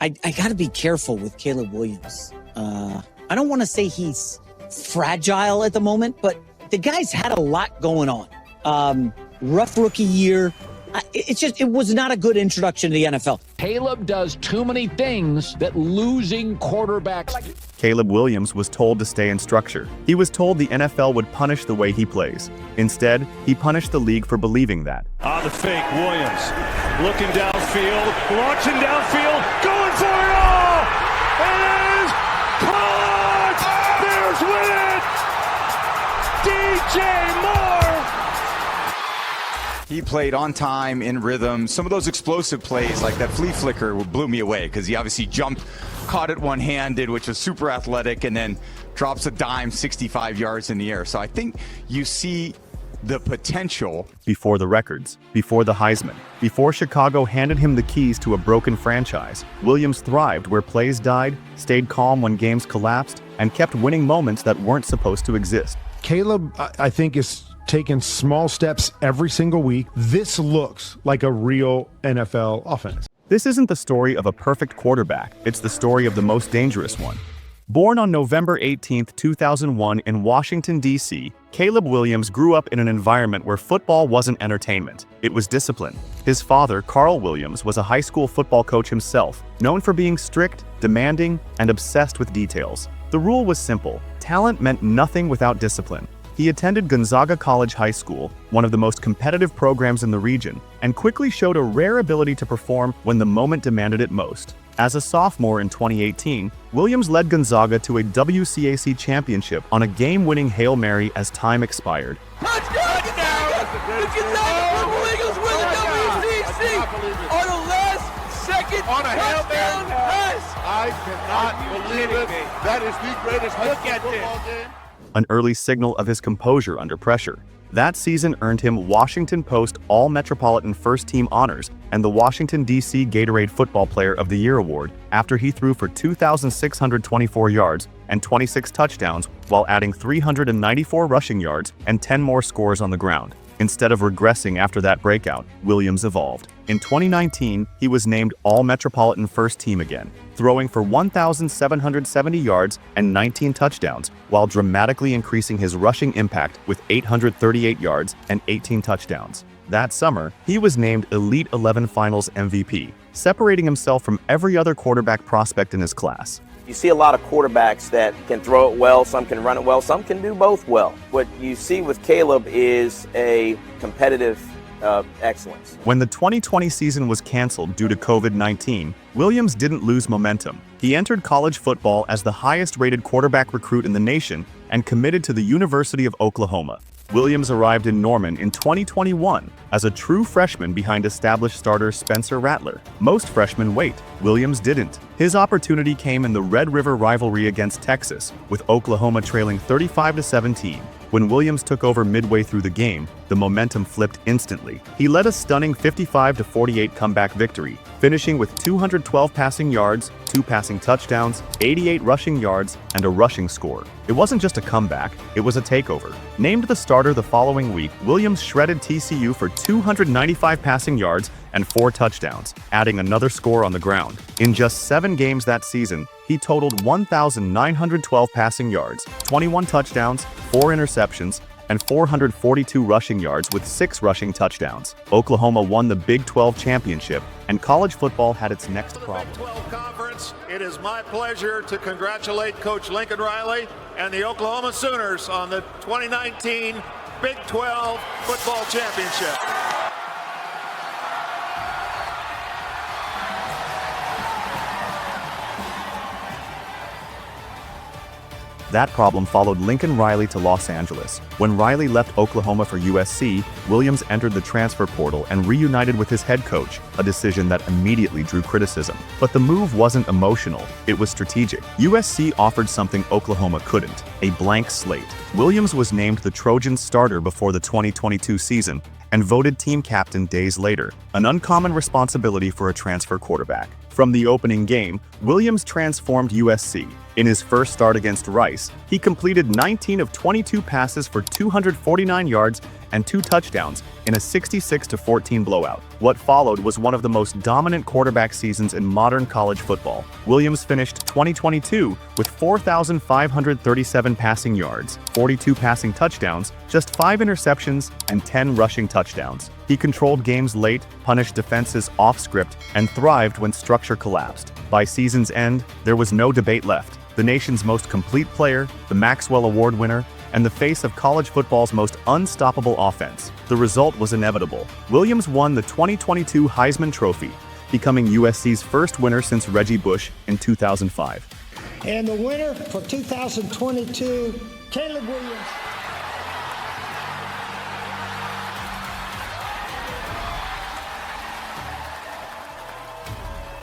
I got to be careful with Caleb Williams. I don't want to say he's fragile at the moment, but the guy's had a lot going on. Rough rookie year. It was not a good introduction to the NFL. Caleb does too many things that losing quarterbacks. Caleb Williams was told to stay in structure. He was told the NFL would punish the way he plays. Instead, he punished the league for believing that. On the fake, Williams looking downfield, launching downfield, going for it all! It is caught! Bears win it! DJ Moore! He played on time, in rhythm. Some of those explosive plays, like that flea flicker, blew me away because he obviously jumped, caught it one-handed, which was super athletic, and then drops a dime 65 yards in the air. So I think you see the potential. Before the records, before the Heisman, before Chicago handed him the keys to a broken franchise, Williams thrived where plays died, stayed calm when games collapsed, and kept winning moments that weren't supposed to exist. Caleb, I think, is taking small steps every single week. This looks like a real NFL offense. This isn't the story of a perfect quarterback. It's the story of the most dangerous one. Born on November 18, 2001 in Washington, D.C., Caleb Williams grew up in an environment where football wasn't entertainment. It was discipline. His father, Carl Williams, was a high school football coach himself, known for being strict, demanding, and obsessed with details. The rule was simple. Talent meant nothing without discipline. He attended Gonzaga College High School, one of the most competitive programs in the region, and quickly showed a rare ability to perform when the moment demanded it most. As a sophomore in 2018, Williams led Gonzaga to a WCAC championship on a game-winning Hail Mary as time expired. Touchdown! The Gonzaga Purple Eagles win the WCAC on the last second on a Hail Mary pass! I cannot believe it. That is the greatest high school football game. An early signal of his composure under pressure. That season earned him Washington Post All-Metropolitan First Team honors and the Washington, D.C. Gatorade Football Player of the Year award after he threw for 2,624 yards and 26 touchdowns while adding 394 rushing yards and 10 more scores on the ground. Instead of regressing after that breakout, Williams evolved. In 2019, he was named All-Metropolitan First Team again, throwing for 1,770 yards and 19 touchdowns, while dramatically increasing his rushing impact with 838 yards and 18 touchdowns. That summer, he was named Elite 11 Finals MVP, separating himself from every other quarterback prospect in his class. You see a lot of quarterbacks that can throw it well, some can run it well, some can do both well. What you see with Caleb is a competitive excellence. When the 2020 season was canceled due to COVID-19, Williams didn't lose momentum. He entered college football as the highest-rated quarterback recruit in the nation and committed to the University of Oklahoma. Williams arrived in Norman in 2021 as a true freshman behind established starter Spencer Rattler. Most freshmen wait. Williams didn't. His opportunity came in the Red River Rivalry against Texas, with Oklahoma trailing 35-17. When Williams took over midway through the game, the momentum flipped instantly. He led a stunning 55-48 comeback victory, finishing with 212 passing yards, 2 passing touchdowns, 88 rushing yards, and a rushing score. It wasn't just a comeback, it was a takeover. Named the starter the following week, Williams shredded TCU for 295 passing yards and 4 touchdowns, adding another score on the ground. In just 7 games that season, he totaled 1,912 passing yards, 21 touchdowns, 4 interceptions, and 442 rushing yards with 6 rushing touchdowns. Oklahoma won the Big 12 championship, and college football had its next problem. Big 12 Conference, it is my pleasure to congratulate Coach Lincoln Riley and the Oklahoma Sooners on the 2019 Big 12 Football Championship. That problem followed Lincoln Riley to Los Angeles. When Riley left Oklahoma for USC, Williams entered the transfer portal and reunited with his head coach, a decision that immediately drew criticism. But the move wasn't emotional, it was strategic. USC offered something Oklahoma couldn't, a blank slate. Williams was named the Trojans starter before the 2022 season and voted team captain days later, an uncommon responsibility for a transfer quarterback. From the opening game, Williams transformed USC. In his first start against Rice, he completed 19 of 22 passes for 249 yards and 2 touchdowns in a 66-14 blowout. What followed was one of the most dominant quarterback seasons in modern college football. Williams finished 2022 with 4,537 passing yards, 42 passing touchdowns, just 5 interceptions, and 10 rushing touchdowns. He controlled games late, punished defenses off script, and thrived when structure collapsed. By season's end, there was no debate left. The nation's most complete player, the Maxwell Award winner, and the face of college football's most unstoppable offense. The result was inevitable. Williams won the 2022 Heisman Trophy, becoming USC's first winner since Reggie Bush in 2005. And the winner for 2022, Caleb Williams.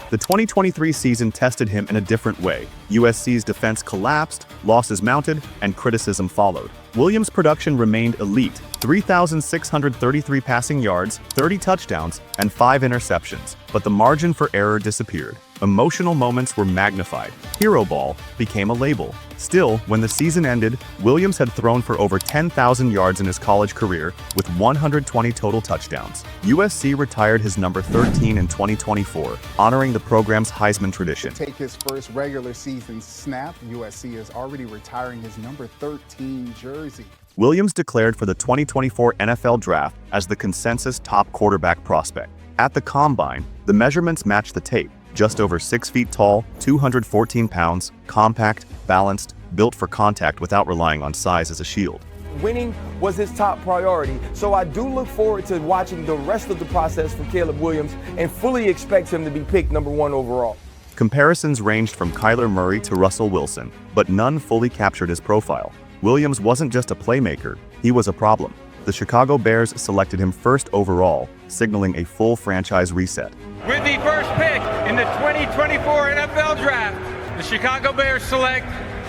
The 2023 season tested him in a different way. USC's defense collapsed, losses mounted, and criticism followed. Williams' production remained elite: 3,633 passing yards, 30 touchdowns, and 5 interceptions. But the margin for error disappeared. Emotional moments were magnified. Hero ball became a label. Still, when the season ended, Williams had thrown for over 10,000 yards in his college career with 120 total touchdowns. USC retired his number 13 in 2024, honoring the program's Heisman tradition. Take his first regular season snap, USC is already retiring his number 13 jersey. Williams declared for the 2024 NFL Draft as the consensus top quarterback prospect. At the Combine, the measurements matched the tape. Just over 6 feet tall, 214 pounds, compact, balanced, built for contact without relying on size as a shield. Winning was his top priority, so I do look forward to watching the rest of the process for Caleb Williams and fully expect him to be picked number 1 overall. Comparisons ranged from Kyler Murray to Russell Wilson, but none fully captured his profile. Williams wasn't just a playmaker, he was a problem. The Chicago Bears selected him first overall, signaling a full franchise reset. With the first pick in the 2024 NFL Draft, the Chicago Bears select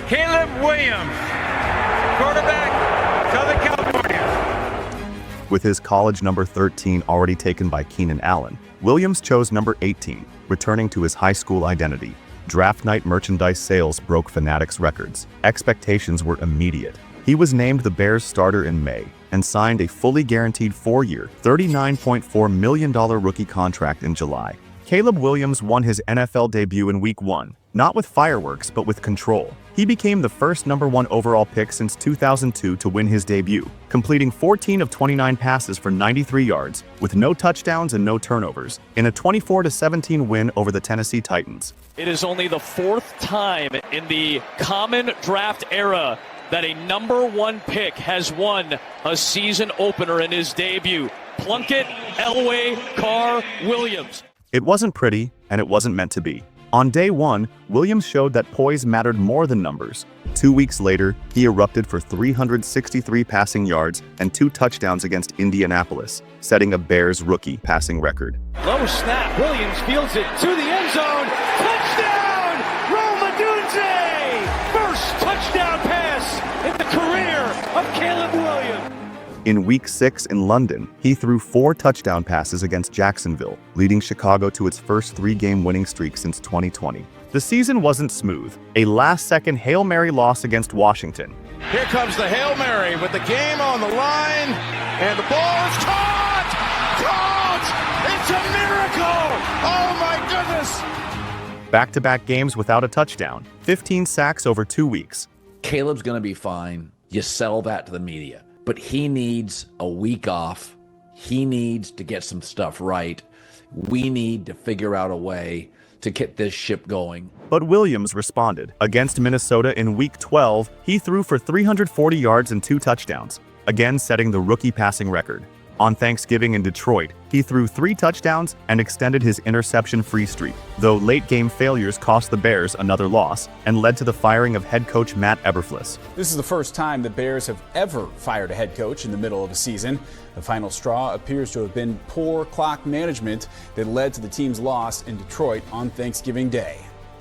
Caleb Williams, quarterback, Southern California. With his college number 13 already taken by Keenan Allen, Williams chose number 18, returning to his high school identity. Draft night merchandise sales broke Fanatics records. Expectations were immediate. He was named the Bears starter in May and signed a fully guaranteed 4-year, $39.4 million rookie contract in July. Caleb Williams won his NFL debut in Week 1, not with fireworks but with control. He became the first number 1 overall pick since 2002 to win his debut, completing 14 of 29 passes for 93 yards, with no touchdowns and no turnovers, in a 24-17 win over the Tennessee Titans. It is only the 4th time in the common draft era that a number 1 pick has won a season opener in his debut. Plunkett, Elway, Carr, Williams. It wasn't pretty, and it wasn't meant to be. On day 1, Williams showed that poise mattered more than numbers. 2 weeks later, he erupted for 363 passing yards and 2 touchdowns against Indianapolis, setting a Bears rookie passing record. Low snap, Williams fields it to the end zone. Touchdown! Roma Dunze! First touchdown pass in the career of Caleb Williams. In Week 6 in London, he threw 4 touchdown passes against Jacksonville, leading Chicago to its first 3-game winning streak since 2020. The season wasn't smooth. A last-second Hail Mary loss against Washington. Here comes the Hail Mary with the game on the line, and the ball is caught! Caught! It's a miracle! Oh my goodness! Back-to-back games without a touchdown, 15 sacks over 2 weeks. Caleb's going to be fine. You sell that to the media. But he needs a week off. He needs to get some stuff right. We need to figure out a way to get this ship going. But Williams responded. Against Minnesota in Week 12, he threw for 340 yards and 2 touchdowns, again setting the rookie passing record. On Thanksgiving in Detroit, he threw 3 touchdowns and extended his interception-free streak, though late-game failures cost the Bears another loss and led to the firing of head coach Matt Eberflus. This is the first time the Bears have ever fired a head coach in the middle of a season. The final straw appears to have been poor clock management that led to the team's loss in Detroit on Thanksgiving Day.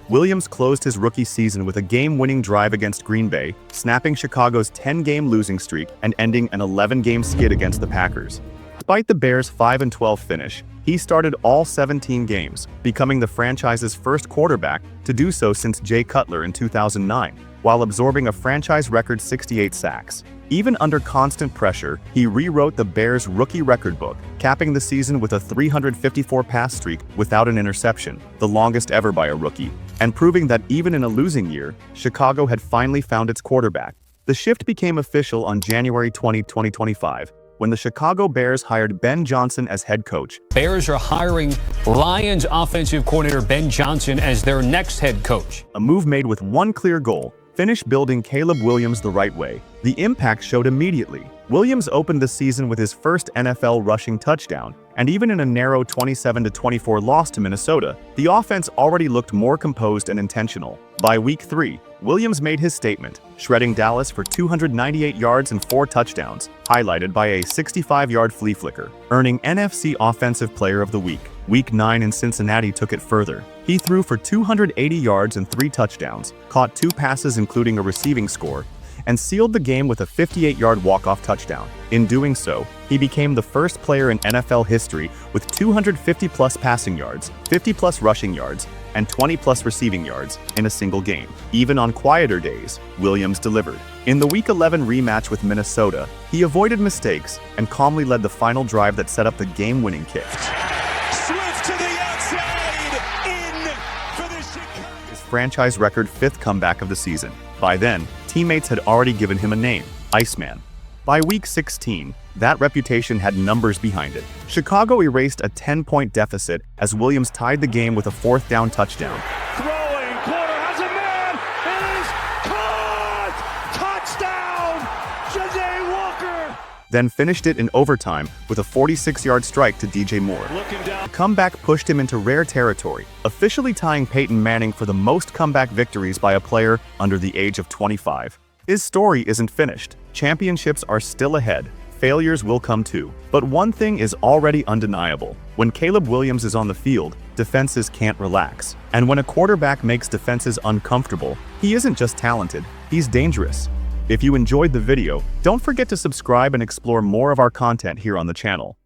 Williams closed his rookie season with a game-winning drive against Green Bay, snapping Chicago's 10-game losing streak and ending an 11-game skid against the Packers. Despite the Bears' 5-12 finish, he started all 17 games, becoming the franchise's first quarterback to do so since Jay Cutler in 2009, while absorbing a franchise record 68 sacks. Even under constant pressure, he rewrote the Bears' rookie record book, capping the season with a 354 pass streak without an interception, the longest ever by a rookie, and proving that even in a losing year, Chicago had finally found its quarterback. The shift became official on January 20, 2025, when the Chicago Bears hired Ben Johnson as head coach. Bears are hiring Lions offensive coordinator Ben Johnson as their next head coach. A move made with one clear goal: finish building Caleb Williams the right way. The impact showed immediately. Williams opened the season with his first NFL rushing touchdown, and even in a narrow 27-24 loss to Minnesota, the offense already looked more composed and intentional. By week 3, Williams made his statement, shredding Dallas for 298 yards and 4 touchdowns, highlighted by a 65-yard flea flicker, earning NFC Offensive Player of the Week. Week 9 in Cincinnati took it further. He threw for 280 yards and 3 touchdowns, caught 2 passes including a receiving score, and sealed the game with a 58-yard walk-off touchdown. In doing so, he became the first player in NFL history with 250-plus passing yards, 50-plus rushing yards, and 20-plus receiving yards in a single game. Even on quieter days, Williams delivered. In the Week 11 rematch with Minnesota, he avoided mistakes and calmly led the final drive that set up the game-winning kick. Swift to the outside, in for the Chicago. His franchise record 5th comeback of the season. By then, teammates had already given him a name, Iceman. By week 16, that reputation had numbers behind it. Chicago erased a 10-point deficit as Williams tied the game with a 4th down touchdown. Throwing, Porter has a man, it is caught! Touchdown! Janae Walker! Then finished it in overtime with a 46-yard strike to DJ Moore. The comeback pushed him into rare territory, officially tying Peyton Manning for the most comeback victories by a player under the age of 25. His story isn't finished. Championships are still ahead. Failures will come too. But one thing is already undeniable. When Caleb Williams is on the field, defenses can't relax. And when a quarterback makes defenses uncomfortable, he isn't just talented, he's dangerous. If you enjoyed the video, don't forget to subscribe and explore more of our content here on the channel.